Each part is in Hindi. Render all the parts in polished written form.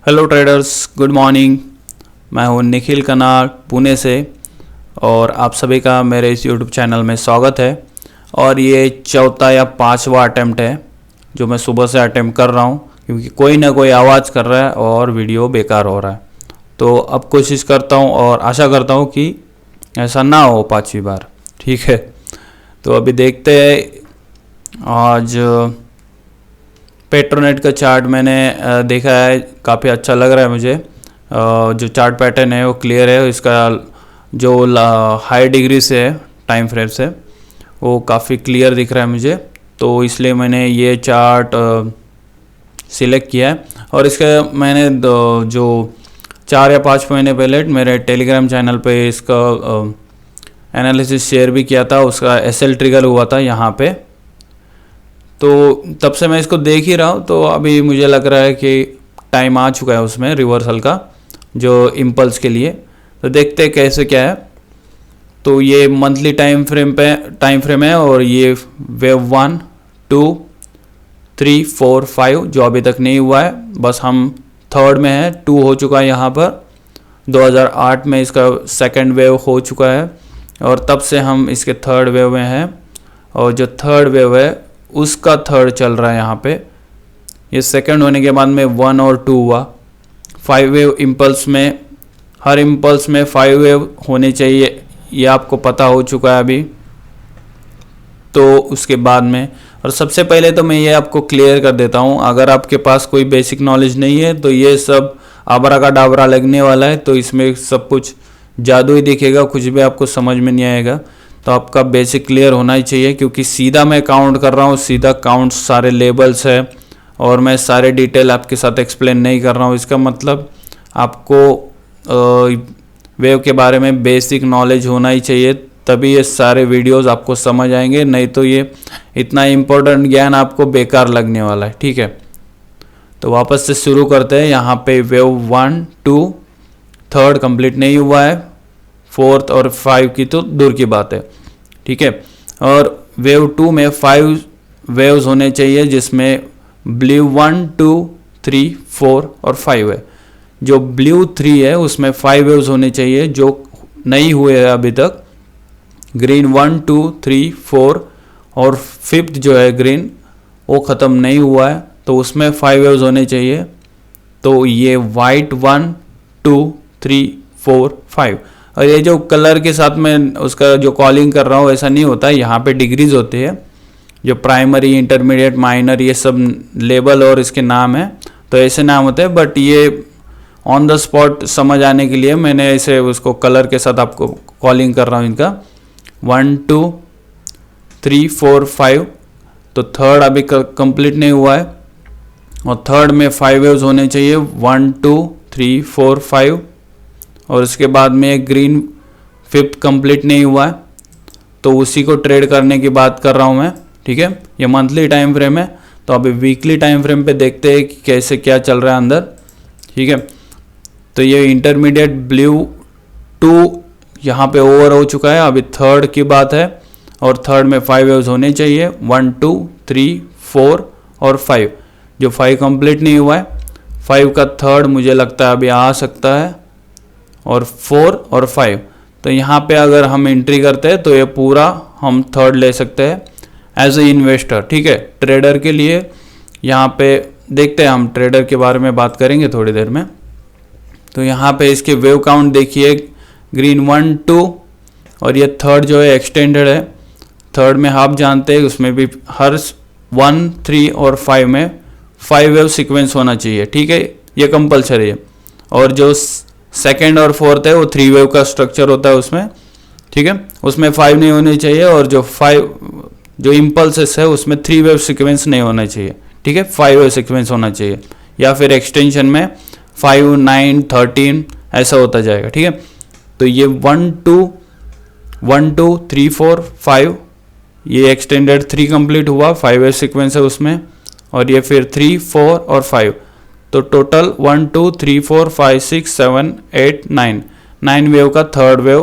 Hello traders, good morning. मैं हूं निखिल कनार पुणे से और आप सभी का मेरे इस यूट्यूब चैनल में स्वागत है। और ये चौथा या पांचवा अटेम्प्ट है जो मैं सुबह से अटेम्प्ट कर रहा हूं, क्योंकि कोई ना कोई आवाज़ कर रहा है और वीडियो बेकार हो रहा है। तो अब कोशिश करता हूं और आशा करता हूं कि ऐसा ना हो पांचवी बार। ठीक है, तो अभी देखते हैं। आज पेट्रोनेट का चार्ट मैंने देखा है, काफ़ी अच्छा लग रहा है मुझे। जो चार्ट पैटर्न है वो क्लियर है, इसका जो हाई डिग्री से है टाइम फ्रेम से वो काफ़ी क्लियर दिख रहा है मुझे, तो इसलिए मैंने ये चार्ट सिलेक्ट किया है। और इसका मैंने जो 4 या 5 महीने पहले मेरे टेलीग्राम चैनल पे इसका एनालिसिस शेयर भी किया था, उसका एसएल ट्रिगर हुआ था यहाँ पे। तो तब से मैं इसको देख ही रहा हूँ, तो अभी मुझे लग रहा है कि टाइम आ चुका है उसमें रिवर्सल का, जो इम्पल्स के लिए। तो देखते हैं कैसे क्या है। तो ये मंथली टाइम फ्रेम है और ये वेव 1, 2, 3, 4, 5 जो अभी तक नहीं हुआ है, बस हम थर्ड में है। 2 हो चुका है यहाँ पर, 2008 में इसका सेकंड वेव हो चुका है और तब से हम इसके थर्ड वेव में हैं। और जो थर्ड वेव है उसका थर्ड चल रहा है यहाँ पे। ये सेकंड होने के बाद में 1 और 2 हुआ। 5 वेव इम्पल्स में, हर इम्पल्स में 5 वेव होने चाहिए, ये आपको पता हो चुका है अभी। तो उसके बाद में, और सबसे पहले तो मैं ये आपको क्लियर कर देता हूँ, अगर आपके पास कोई बेसिक नॉलेज नहीं है तो ये सब आबरा का डाबरा लगने वाला है। तो इसमें सब कुछ जादू ही दिखेगा, कुछ भी आपको समझ में नहीं आएगा। तो आपका बेसिक क्लियर होना ही चाहिए, क्योंकि सीधा मैं काउंट कर रहा हूँ, सीधा काउंट सारे लेबल्स है और मैं सारे डिटेल आपके साथ एक्सप्लेन नहीं कर रहा हूँ। इसका मतलब आपको वेव के बारे में बेसिक नॉलेज होना ही चाहिए, तभी ये सारे वीडियोस आपको समझ आएंगे, नहीं तो ये इतना इम्पोर्टेंट ज्ञान आपको बेकार लगने वाला है। ठीक है, तो वापस से शुरू करते हैं। यहाँ पे वेव 1, 2, थर्ड कंप्लीट नहीं हुआ है, फोर्थ और 5 की तो दूर की बात है। ठीक है, और वेव 2 में 5 वेव्स होने चाहिए, जिसमें ब्लू 1, 2, 3, 4 और 5 है। जो ब्लू 3 है उसमें 5 वेव्स होने चाहिए, जो नहीं हुए हैं अभी तक। ग्रीन 1, 2, 3, 4 और 5th जो है ग्रीन, वो ख़त्म नहीं हुआ है, तो उसमें 5 वेव्स होने चाहिए। तो ये वाइट 1, 2, 3, 4, 5। और ये जो कलर के साथ में उसका जो कॉलिंग कर रहा हूँ ऐसा नहीं होता है, यहाँ पे डिग्रीज होते हैं, जो प्राइमरी, इंटरमीडिएट, माइनर, ये सब लेबल और इसके नाम है, तो ऐसे नाम होते हैं। बट ये ऑन द स्पॉट समझ आने के लिए मैंने ऐसे उसको कलर के साथ आपको कॉलिंग कर रहा हूँ इनका। 1, 2, 3, 4, 5। तो थर्ड अभी कंप्लीट नहीं हुआ है और थर्ड में 5 वेव्स होने चाहिए, 1, 2, 3, 4, 5। और उसके बाद में ग्रीन 5th कंप्लीट नहीं हुआ है, तो उसी को ट्रेड करने की बात कर रहा हूँ मैं। ठीक है, ये मंथली टाइम फ्रेम है, तो अभी वीकली टाइम फ्रेम पे देखते हैं कि कैसे क्या चल रहा है अंदर। ठीक है, तो ये इंटरमीडिएट ब्लू 2 यहाँ पे ओवर हो चुका है, अभी थर्ड की बात है और थर्ड में 5 वेव्स होने चाहिए, 1, 2, 3, 4 और 5। जो 5 कंप्लीट नहीं हुआ है, 5 का थर्ड मुझे लगता है अभी आ सकता है, और 4 और 5। तो यहाँ पे अगर हम एंट्री करते हैं तो ये पूरा हम थर्ड ले सकते हैं एज ए इन्वेस्टर। ठीक है, ट्रेडर के लिए यहाँ पे देखते हैं, हम ट्रेडर के बारे में बात करेंगे थोड़ी देर में। तो यहाँ पे इसके वेव काउंट देखिए, ग्रीन 1, 2 और ये थर्ड जो है एक्सटेंडेड है। थर्ड में आप जानते हैं उसमें भी हर 1, 3 और 5 में 5 वेव सीक्वेंस होना चाहिए। ठीक है, ये कंपलसरी है। और जो सेकेंड और फोर्थ है वो 3 वेव का स्ट्रक्चर होता है उसमें। ठीक है, उसमें 5 नहीं होने चाहिए, और जो इम्पल्सेस है उसमें 3 वेव सीक्वेंस नहीं होना चाहिए। ठीक है, 5 वेव सीक्वेंस होना चाहिए, या फिर एक्सटेंशन में 5, 9, 13 ऐसा होता जाएगा। ठीक है, तो ये 1, 2, 3, 4, 5, ये एक्सटेंडेड 3 कंप्लीट हुआ, 5 वेव सीक्वेंस है उसमें, और ये फिर 3, 4 और 5। तो टोटल 1, 2, 3, 4, 5, 6, 7, 8, 9 वेव का थर्ड वेव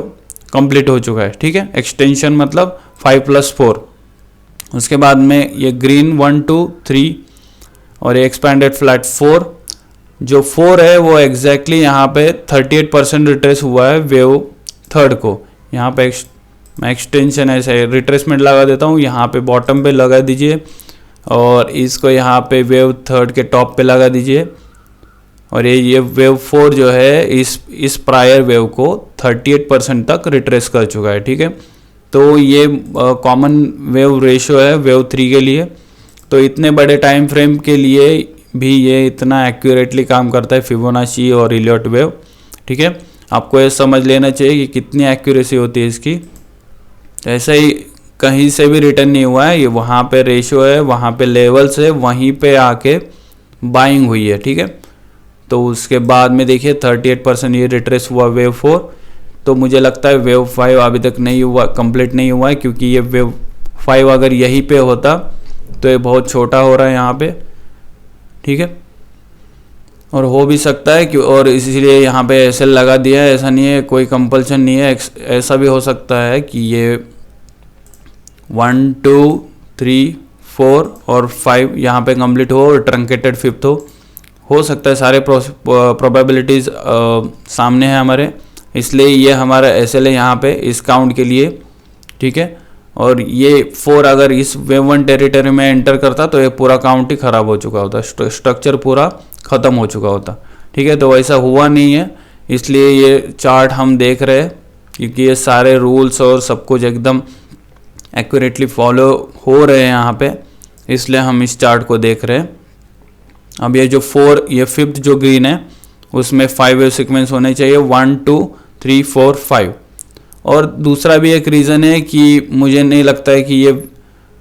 कंप्लीट हो चुका है। ठीक है, एक्सटेंशन मतलब 5 + 4। उसके बाद में ये ग्रीन 1, 2, 3 और ये एक्सपैंडेड फ्लैट 4 जो 4 है वो एग्जैक्टली यहाँ पे 38% रिट्रेस हुआ है वेव थर्ड को। यहाँ पे मैं एक्सटेंशन ऐसे रिट्रेसमेंट लगा देता हूँ, यहाँ पे बॉटम पे लगा दीजिए और इसको यहाँ पे वेव थर्ड के टॉप पे लगा दीजिए। और ये वेव 4 जो है इस प्रायर वेव को 38% तक रिट्रेस कर चुका है, ठीक है। तो ये कॉमन वेव रेशियो है वेव 3 के लिए। तो इतने बड़े टाइम फ्रेम के लिए भी ये इतना एक्यूरेटली काम करता है फिबोनाची और इलियट वेव, ठीक है। आपको ये समझ लेना चाहिए कि कितनी एक्यूरेसी होती है इसकी। ऐसा ही कहीं से भी रिटर्न नहीं हुआ है, ये वहाँ पे रेशियो है, वहाँ पे लेवल्स है, वहीं पे आके बाइंग हुई है, ठीक है। तो उसके बाद में देखिए 38% ये रिट्रेस हुआ वेव 4। तो मुझे लगता है वेव 5 अभी तक नहीं हुआ, कंप्लीट नहीं हुआ है, क्योंकि ये वेव 5 अगर यहीं पे होता तो ये बहुत छोटा हो रहा है यहाँ पे, ठीक है। और हो भी सकता है कि और इसीलिए यहाँ पे एसएल लगा दिया है, ऐसा नहीं है, कोई कंपल्सन नहीं है। ऐसा भी हो सकता है कि ये 1 2 3 4 और 5 यहाँ पे कंप्लीट हो और ट्रंकेटेड फिफ्थ हो सकता है। सारे प्रोबेबिलिटीज़ सामने है हमारे, इसलिए ये हमारा एसएल है यहाँ पे इस काउंट के लिए, ठीक है। और ये 4 अगर इस वेव 1 टेरिटरी में एंटर करता तो ये पूरा काउंट ही ख़राब हो चुका होता, स्ट्रक्चर पूरा ख़त्म हो चुका होता, ठीक है। तो वैसा हुआ नहीं है, इसलिए ये चार्ट हम देख रहे हैं, क्योंकि ये सारे रूल्स और सब कुछ एकदम एक्यूरेटली फॉलो हो रहे हैं यहाँ पे, इसलिए हम इस चार्ट को देख रहे हैं। अब ये जो 4 ये फिफ्थ जो ग्रीन है उसमें 5 वेव सीक्वेंस होने चाहिए, 1 2 3 4 5। और दूसरा भी एक रीज़न है कि मुझे नहीं लगता है कि ये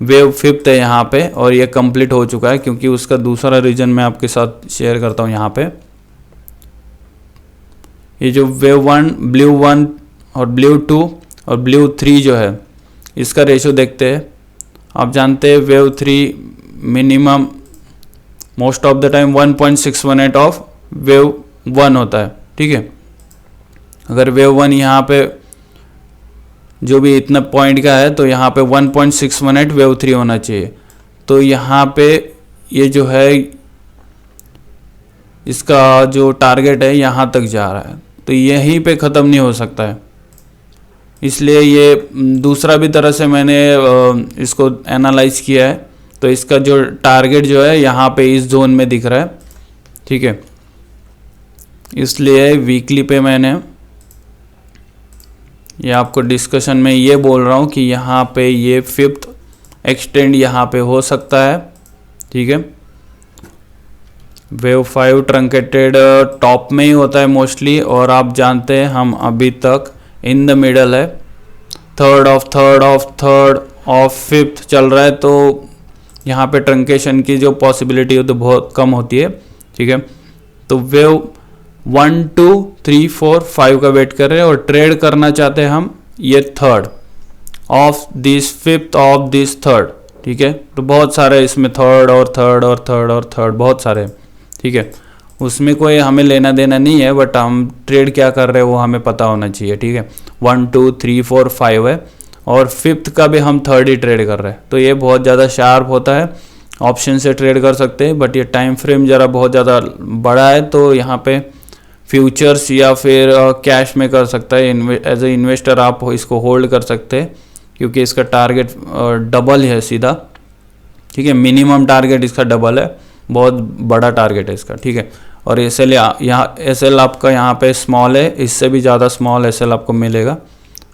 वेव फिफ्थ है यहाँ पे और ये कंप्लीट हो चुका है, क्योंकि उसका दूसरा रीज़न मैं आपके साथ शेयर करता हूँ। यहाँ पे ये जो वेव 1 ब्लू 1 और ब्लू 2 और ब्लू 3 जो है इसका रेशियो देखते हैं। आप जानते हैं wave 3 minimum most of the time 1.618 of wave 1 होता है, ठीक है। अगर वेव 1 यहाँ पे जो भी इतना पॉइंट का है तो यहाँ पे 1.618 वेव 3 होना चाहिए। तो यहाँ पे ये जो है इसका जो टारगेट है यहाँ तक जा रहा है, तो यहीं पे ख़त्म नहीं हो सकता है। इसलिए ये दूसरा भी तरह से मैंने इसको एनालाइज किया है, तो इसका जो टारगेट जो है यहाँ पे इस जोन में दिख रहा है, ठीक है। इसलिए वीकली पे मैंने ये आपको डिस्कशन में ये बोल रहा हूँ कि यहाँ पे ये फिफ्थ एक्सटेंड यहाँ पे हो सकता है, ठीक है। वेव 5 ट्रंकेटेड टॉप में ही होता है मोस्टली, और आप जानते हैं हम अभी तक इन द मिडल है, थर्ड ऑफ फिफ्थ चल रहा है। तो यहाँ पे ट्रंकेशन की जो पॉसिबिलिटी है तो बहुत कम होती है, ठीक है। तो वेव 1 2 3 4 5 का वेट कर रहे हैं और ट्रेड करना चाहते हैं हम ये third of this fifth of this third, ठीक है। तो बहुत सारे इसमें थर्ड और थर्ड और थर्ड और थर्ड बहुत सारे, ठीक है। उसमें कोई हमें लेना देना नहीं है, बट हम ट्रेड क्या कर रहे हैं वो हमें पता होना चाहिए, ठीक है। 1 2 3 4 5 है और फिफ्थ का भी हम थर्ड ही ट्रेड कर रहे हैं, तो ये बहुत ज़्यादा शार्प होता है। ऑप्शन से ट्रेड कर सकते हैं, बट ये टाइम फ्रेम ज़रा बहुत ज़्यादा बड़ा है, तो यहाँ पे फ्यूचर्स या फिर कैश में कर सकता है। एज ए इन्वेस्टर आप इसको होल्ड कर सकते हैं, क्योंकि इसका टारगेट डबल है सीधा, ठीक है। मिनिमम टारगेट इसका डबल है, बहुत बड़ा टारगेट है इसका, ठीक है। और एसएल यहाँ एसएल आपका यहाँ पे स्मॉल है, इससे भी ज़्यादा स्मॉल एसएल आपको मिलेगा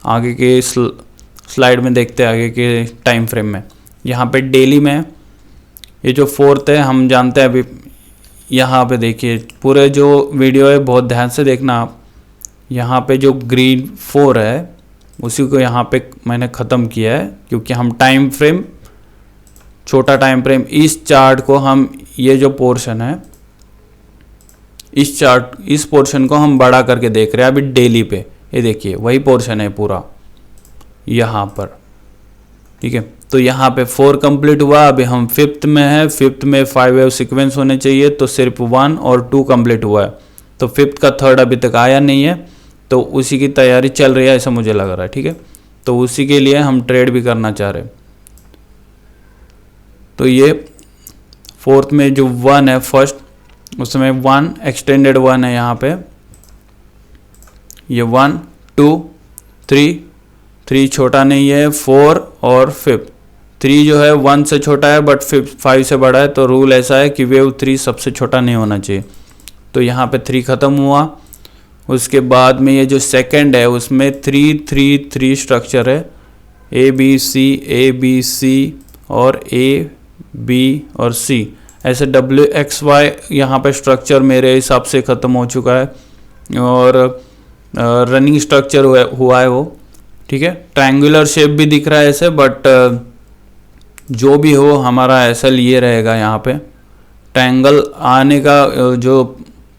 आगे के स्लाइड में देखते हैं आगे के टाइम फ्रेम में। यहाँ पे डेली में ये जो फोर्थ है हम जानते हैं, अभी यहाँ पे देखिए पूरे जो वीडियो है बहुत ध्यान से देखना आप। यहाँ पे जो ग्रीन 4 है उसी को यहाँ पे मैंने ख़त्म किया है, क्योंकि हम टाइम फ्रेम छोटा टाइम फ्रेम इस चार्ट को हम ये जो पोर्शन है इस पोर्शन को हम बड़ा करके देख रहे हैं अभी डेली पे। ये देखिए वही पोर्शन है पूरा यहाँ पर, ठीक है। तो यहाँ पे 4 कंप्लीट हुआ, अभी हम फिफ्थ में है, फिफ्थ में 5 वेव सीक्वेंस होने चाहिए, तो सिर्फ 1 और 2 कंप्लीट हुआ है। तो फिफ्थ का थर्ड अभी तक आया नहीं है, तो उसी की तैयारी चल रही है ऐसा मुझे लग रहा है, ठीक है। तो उसी के लिए हम ट्रेड भी करना चाह रहे हैं। तो ये फोर्थ में जो 1 है फर्स्ट, उसमें 1 एक्सटेंडेड 1 है यहाँ पे, ये 1 2 3 छोटा नहीं है, 4 और 5। 3 जो है 1 से छोटा है बट 5 से बड़ा है, तो रूल ऐसा है कि वेव 3 सबसे छोटा नहीं होना चाहिए। तो यहाँ पे 3 ख़त्म हुआ। उसके बाद में ये जो सेकंड है उसमें 3 स्ट्रक्चर है, ABC और A B और C, ऐसे WXY यहाँ पे स्ट्रक्चर मेरे हिसाब से ख़त्म हो चुका है और रनिंग स्ट्रक्चर हुआ है वो, ठीक है। ट्रायंगुलर शेप भी दिख रहा है ऐसे, बट जो भी हो हमारा SL ये रहेगा। यहाँ पे ट्रायंगल आने का जो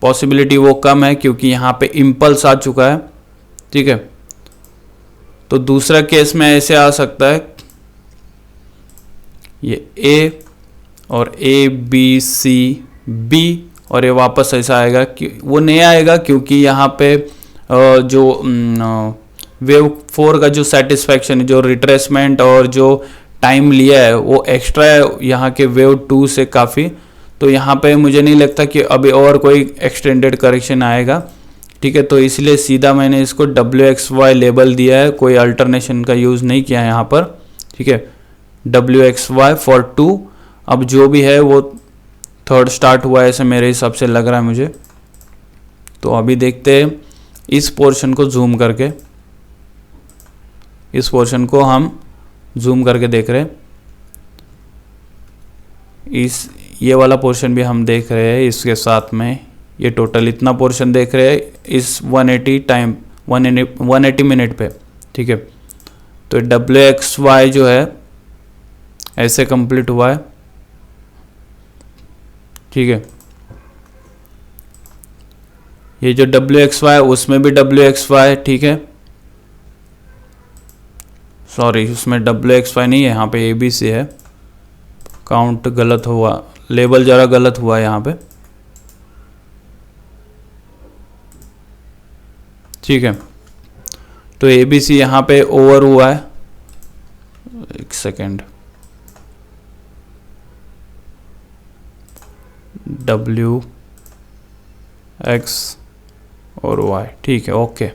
पॉसिबिलिटी वो कम है क्योंकि यहाँ पे इम्पल्स आ चुका है, ठीक है। तो दूसरा केस में ऐसे आ सकता है, ये A और ABCB और ये वापस ऐसा आएगा कि वो नहीं आएगा क्योंकि यहाँ पे जो वेव 4 का जो सेटिस्फैक्शन, जो रिट्रेसमेंट और जो टाइम लिया है वो एक्स्ट्रा है यहाँ के वेव 2 से काफ़ी। तो यहाँ पे मुझे नहीं लगता कि अभी और कोई एक्सटेंडेड करेक्शन आएगा, ठीक है। तो इसलिए सीधा मैंने इसको WXY लेबल दिया है, कोई अल्टरनेशन का यूज़ नहीं किया है यहाँ पर, ठीक है। WXY for 2। अब जो भी है वो थर्ड स्टार्ट हुआ है ऐसे मेरे हिसाब से लग रहा है मुझे। तो अभी देखते हैं इस पोर्शन को जूम करके, इस पोर्शन को हम जूम करके देख रहे हैं। ये वाला पोर्शन भी हम देख रहे हैं, इसके साथ में ये टोटल इतना पोर्शन देख रहे हैं इस 180 मिनट पे, ठीक है। तो WXY जो है ऐसे कंप्लीट हुआ है, ठीक है। ये जो WXY उसमें भी WXY, ठीक है। सॉरी, उसमें WXY नहीं है, यहाँ पे ABC है। काउंट गलत हुआ, लेबल ज़रा गलत हुआ यहाँ पे, ठीक है। तो ABC यहाँ पे ओवर हुआ है। एक सेकेंड, WX और Y, ठीक है, ओके।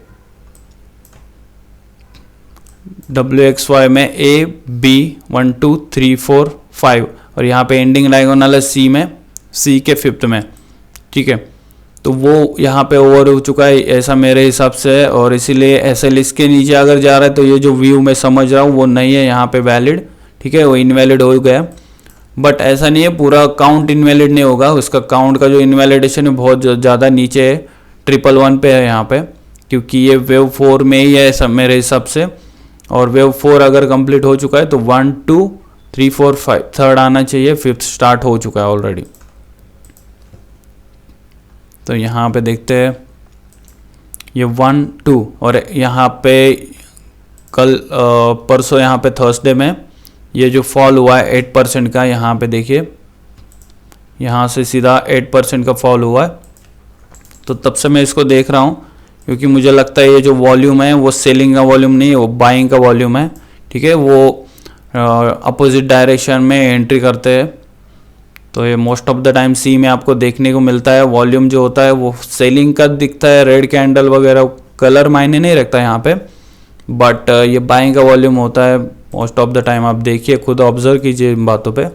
WXY में AB 1 2 3 4 5 और यहाँ पे एंडिंग डायगोनल है C में, C के 5th में, ठीक है। तो वो यहाँ पे ओवर हो चुका है ऐसा मेरे हिसाब से है, और इसीलिए SL इसके नीचे अगर जा रहा है तो ये जो व्यू मैं समझ रहा हूँ वो नहीं है यहाँ पे वैलिड, ठीक है, वो इनवैलिड हो गया। बट ऐसा नहीं है, पूरा काउंट इनवैलिड नहीं होगा, उसका काउंट का जो इनवैलिडेशन है बहुत ज़्यादा नीचे है, 111 पे है यहाँ पे, क्योंकि ये वेव 4 में ही है सब मेरे हिसाब से। और वेव 4 अगर कंप्लीट हो चुका है तो 1 2 3 4 5 थर्ड आना चाहिए, 5th स्टार्ट हो चुका है ऑलरेडी। तो यहाँ पे देखते हैं ये 1 2 और यहाँ पे कल परसों यहाँ पे थर्सडे में ये जो फॉल हुआ है 8% का, यहाँ पे देखिए यहाँ से सीधा 8% का फॉल हुआ है। तो तब से मैं इसको देख रहा हूँ क्योंकि मुझे लगता है ये जो वॉल्यूम है वो सेलिंग का वॉल्यूम नहीं है, वो बाइंग का वॉल्यूम है, ठीक है। वो अपोजिट डायरेक्शन में एंट्री करते हैं, तो ये मोस्ट ऑफ द टाइम सी में आपको देखने को मिलता है। वॉल्यूम जो होता है वो सेलिंग का दिखता है, रेड कैंडल वगैरह, कलर मायने नहीं रखता यहाँ पे, बट ये बाइंग का वॉल्यूम होता है मोस्ट ऑफ द टाइम। आप देखिए, खुद ऑब्जर्व कीजिए इन बातों पे।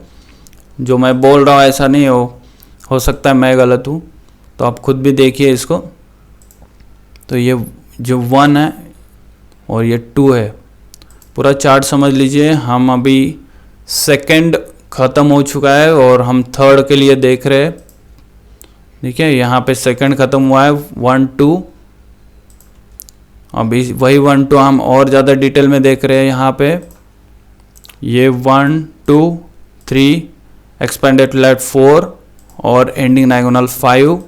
जो मैं बोल रहा हूँ ऐसा नहीं हो सकता है मैं गलत हूँ, तो आप खुद भी देखिए इसको। तो ये जो 1 है और ये 2 है, पूरा चार्ट समझ लीजिए। हम अभी सेकंड ख़त्म हो चुका है और हम थर्ड के लिए देख रहे हैं, ठीक है। यहाँ पे सेकंड ख़त्म हुआ है 1 2, अभी वही 1 2 हम और ज़्यादा डिटेल में देख रहे हैं। यहाँ पे ये 1 2 3 एक्सपेंडेड फ्लैट 4 और एंडिंग डायगोनल 5,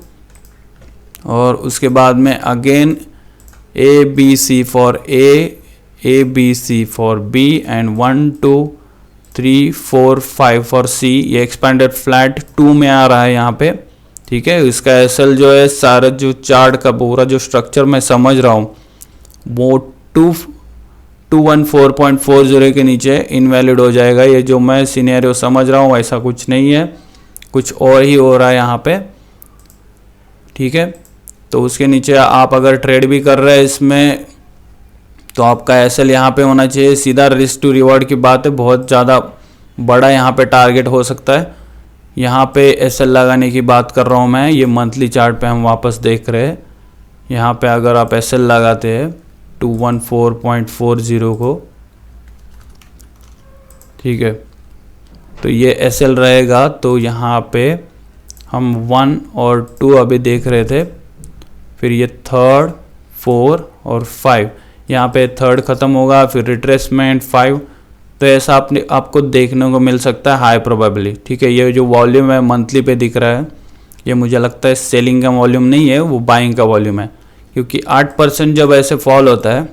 और उसके बाद में again ABC for A, ABC for B and 1 2 3 4 5 for C। ये एक्सपेंडेड फ्लैट 2 में आ रहा है यहाँ पे, ठीक है। इसका SL जो है सारा जो चार्ट का पूरा जो स्ट्रक्चर मैं समझ रहा हूँ वो 214.40 के नीचे इनवैलिड हो जाएगा। ये जो मैं सिनेरियो समझ रहा हूँ ऐसा कुछ नहीं है, कुछ और ही हो रहा है यहाँ पे। ठीक है। तो उसके नीचे आप अगर ट्रेड भी कर रहे हैं इसमें तो आपका एसएल यहाँ पे होना चाहिए। सीधा रिस्क टू रिवॉर्ड की बात है, बहुत ज़्यादा बड़ा यहाँ पे टारगेट हो सकता है। यहाँ पे एसएल लगाने की बात कर रहा हूँ मैं। ये मंथली चार्ट पे हम वापस देख रहे हैं। यहाँ पे अगर आप एसएल लगाते हैं 214.40 को, ठीक है, तो ये एसएल रहेगा। तो यहाँ पे हम 1 और 2 अभी देख रहे थे, फिर ये 3rd 4 और 5, यहाँ पे 3rd ख़त्म होगा, फिर रिट्रेसमेंट 5। तो ऐसा आपको देखने को मिल सकता है हाई प्रोबेबिलिटी, ठीक है। ये जो वॉल्यूम है मंथली पे दिख रहा है, ये मुझे लगता है सेलिंग का वॉल्यूम नहीं है, वो बाइंग का वॉल्यूम है। क्योंकि 8% जब ऐसे फॉल होता है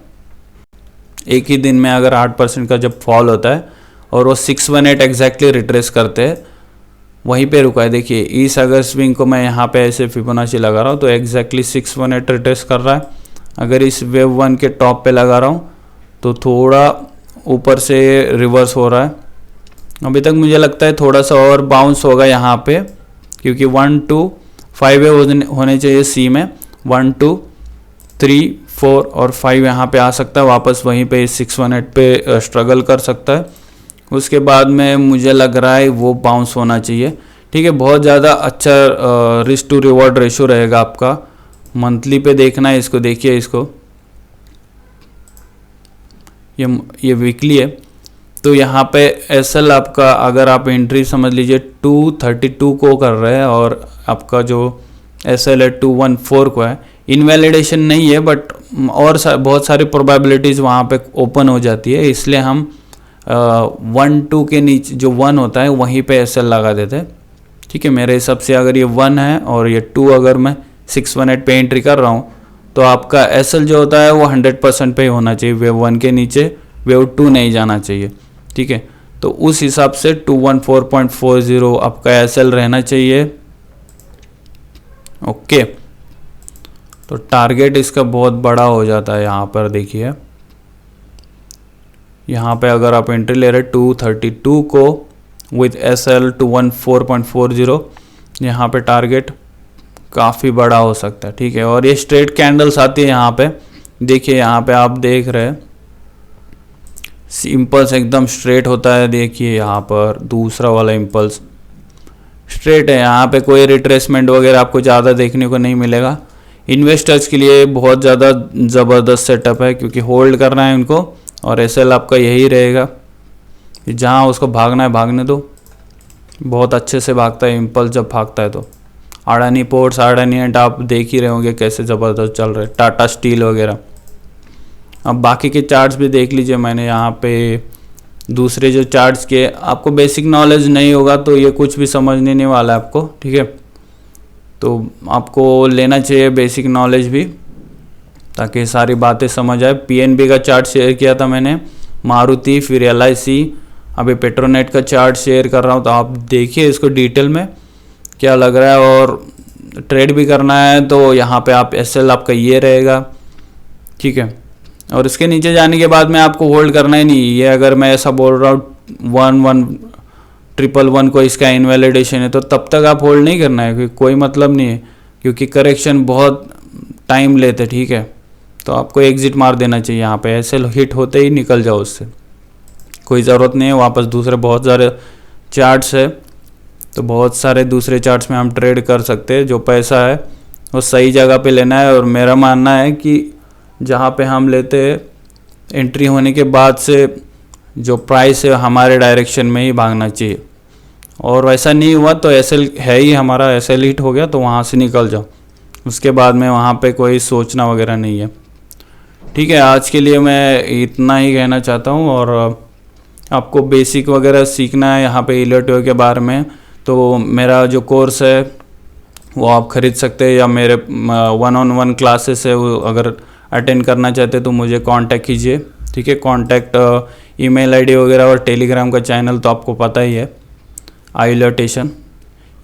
एक ही दिन में, अगर 8% का जब फॉल होता है और वो 618 एग्जैक्टली रिट्रेस करते हैं, वहीं पे रुका है। देखिए इस अगर स्विंग को मैं यहाँ पे ऐसे फिबोनाची लगा रहा हूँ तो एग्जैक्टली 618 रिट्रेस कर रहा है। अगर इस वेव 1 के टॉप पे लगा रहा हूँ तो थोड़ा ऊपर से रिवर्स हो रहा है। अभी तक मुझे लगता है थोड़ा सा और बाउंस होगा यहाँ पे, क्योंकि 1 2 5 वेव होने चाहिए सी में। 1 2 3 4 और 5 यहाँ पे आ सकता है वापस, वहीं पे 618 पे स्ट्रगल कर सकता है। उसके बाद में मुझे लग रहा है वो बाउंस होना चाहिए, ठीक है। बहुत ज़्यादा अच्छा रिस्क टू रिवॉर्ड रेशो रहेगा आपका। मंथली पे देखना है इसको, देखिए इसको, ये वीकली है। तो यहाँ पे एसएल आपका, अगर आप एंट्री समझ लीजिए 232 को कर रहे हैं और आपका जो एसएल है 214 को है, इनवैलिडेशन नहीं है बट और बहुत सारी प्रोबेबिलिटीज़ वहाँ पे ओपन हो जाती है, इसलिए हम 1 2 के नीचे जो 1 होता है वहीं पे एसएल लगा देते हैं, ठीक है। मेरे हिसाब से अगर ये 1 है और ये 2 अगर मैं 618 पे एंट्री कर रहा हूँ तो आपका एसएल जो होता है वो 100% पे ही होना चाहिए। वेव 1 के नीचे वेव 2 नहीं जाना चाहिए, ठीक है। तो उस हिसाब से 214.40 आपका एसएल रहना चाहिए, ओके। तो टारगेट इसका बहुत बड़ा हो जाता है यहाँ पर, देखिए यहाँ पे अगर आप एंट्री ले रहे 232 को विथ एसएल 214.40, यहाँ पे टारगेट काफ़ी बड़ा हो सकता है, ठीक है। और ये स्ट्रेट कैंडल्स आती है यहाँ पे, देखिए यहाँ पे आप देख रहे हैं इम्पल्स एकदम स्ट्रेट होता है। देखिए यहाँ पर दूसरा वाला इम्पल्स स्ट्रेट है, यहाँ पे कोई रिट्रेसमेंट वगैरह आपको ज़्यादा देखने को नहीं मिलेगा। इन्वेस्टर्स के लिए बहुत ज़्यादा ज़बरदस्त सेटअप है, क्योंकि होल्ड करना है उनको और एसएल आपका यही रहेगा। जहाँ उसको भागना है भागने दो, बहुत अच्छे से भागता है इम्पल्स जब भागता है तो। अडानी पोर्ट्स, अडानी एंड आप देख ही रहे होंगे कैसे ज़बरदस्त चल रहे, टाटा स्टील वगैरह। अब बाकी के चार्ट्स भी देख लीजिए, मैंने यहाँ पे दूसरे जो चार्ट्स के, आपको बेसिक नॉलेज नहीं होगा तो ये कुछ भी समझने नहीं वाला है आपको, ठीक है। तो आपको लेना चाहिए बेसिक नॉलेज भी, ताकि सारी बातें समझ आए। पीएनबी का चार्ट शेयर किया था मैंने, मारुति, फिर एलआईसी, अभी पेट्रोनेट का चार्ट शेयर कर रहा हूँ। तो आप देखिए इसको डिटेल में क्या लग रहा है, और ट्रेड भी करना है तो यहाँ पे आप एसएल आपका ये रहेगा, ठीक है। और इसके नीचे जाने के बाद में आपको होल्ड करना ही नहीं। ये अगर मैं ऐसा बोल रहा हूँ 11111 को इसका इनवैलिडेशन है, तो तब तक आप होल्ड नहीं करना है, क्योंकि कोई मतलब नहीं है, क्योंकि करेक्शन बहुत टाइम लेते, ठीक है। तो आपको एग्जिट मार देना चाहिए यहाँ पे, एसएल हिट होते ही निकल जाओ उससे, कोई ज़रूरत नहीं है वापस दूसरे बहुत सारे चार्ट्स है। तो बहुत सारे दूसरे चार्ट्स में हम ट्रेड कर सकते हैं। जो पैसा है वो सही जगह पे लेना है, और मेरा मानना है कि जहाँ पे हम लेते हैं एंट्री होने के बाद से जो प्राइस है हमारे डायरेक्शन में ही भागना चाहिए। और वैसा नहीं हुआ तो एसएल है ही हमारा, एसएल हिट हो गया तो वहाँ से निकल जाओ, उसके बाद में वहाँ पे कोई सोचना वगैरह नहीं है, ठीक है। आज के लिए मैं इतना ही कहना चाहता हूँ। और आपको बेसिक वगैरह सीखना है यहाँ पे इलेक्ट्रो के बारे में, तो मेरा जो कोर्स है वो आप ख़रीद सकते हैं, या मेरे 1-on-1 क्लासेस है वो अगर अटेंड करना चाहते तो मुझे कांटेक्ट कीजिए, ठीक है। कांटेक्ट ईमेल आईडी वगैरह और टेलीग्राम का चैनल तो आपको पता ही है, आईलर्टेशन,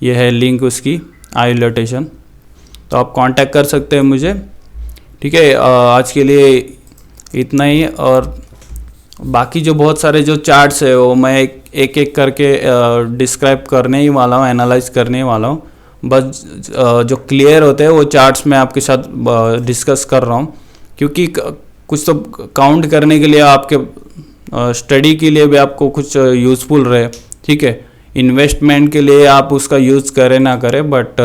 ये है लिंक उसकी, आईलर्टेशन, तो आप कांटेक्ट कर सकते हैं मुझे, ठीक है। आज के लिए इतना ही। और बाकी जो बहुत सारे जो चार्ट्स है वो मैं एक एक करके डिस्क्राइब करने ही वाला हूँ, एनालाइज करने ही वाला हूँ। बस जो क्लियर होते हैं वो चार्ट्स मैं आपके साथ डिस्कस कर रहा हूँ, क्योंकि कुछ तो काउंट करने के लिए आपके स्टडी के लिए भी आपको कुछ यूज़फुल रहे, ठीक है। इन्वेस्टमेंट के लिए आप उसका यूज़ करें ना करें, बट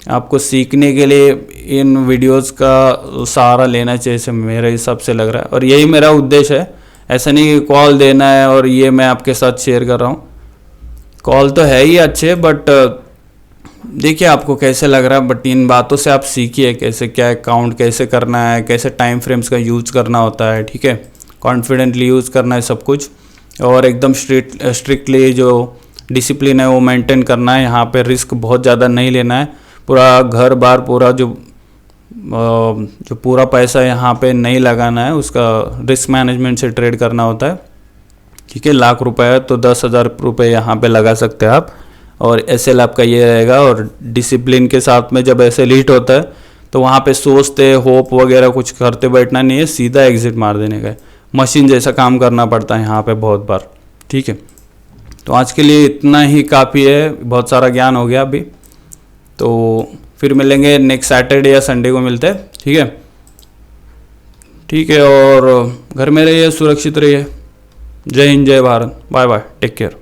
आपको सीखने के लिए इन वीडियोस का सहारा लेना चाहिए, से मेरे हिसाब से लग रहा है। और यही मेरा उद्देश्य है, ऐसा नहीं कि कॉल देना है और ये मैं आपके साथ शेयर कर रहा हूँ। कॉल तो है ही अच्छे, बट देखिए आपको कैसे लग रहा है, बट इन बातों से आप सीखिए कैसे क्या काउंट कैसे करना है, कैसे टाइम फ्रेम्स का यूज़ करना होता है, ठीक है। कॉन्फिडेंटली यूज़ करना है सब कुछ, और एकदम स्ट्रिक्टली जो डिसिप्लिन है वो मेंटेन करना है। यहाँ पे रिस्क बहुत ज़्यादा नहीं लेना है, पूरा घर बार पूरा जो पूरा पैसा यहाँ पे नहीं लगाना है, उसका रिस्क मैनेजमेंट से ट्रेड करना होता है, ठीक है। लाख रुपए है तो 10,000 रुपये यहाँ पे लगा सकते हैं आप, और एसएल आपका ये रहेगा। और डिसिप्लिन के साथ में जब एसएल हिट होता है तो वहाँ पे सोचते होप वगैरह कुछ करते बैठना नहीं है, सीधा एग्जिट मार देने का है। मशीन जैसा काम करना पड़ता है यहाँ पे बहुत बार, ठीक है। तो आज के लिए इतना ही काफ़ी है, बहुत सारा ज्ञान हो गया अभी। तो फिर मिलेंगे नेक्स्ट सैटरडे या संडे को मिलते हैं, ठीक है। ठीक है, और घर में रहिए, सुरक्षित रहिए। जय हिंद, जय Bharat, bye bye, take care.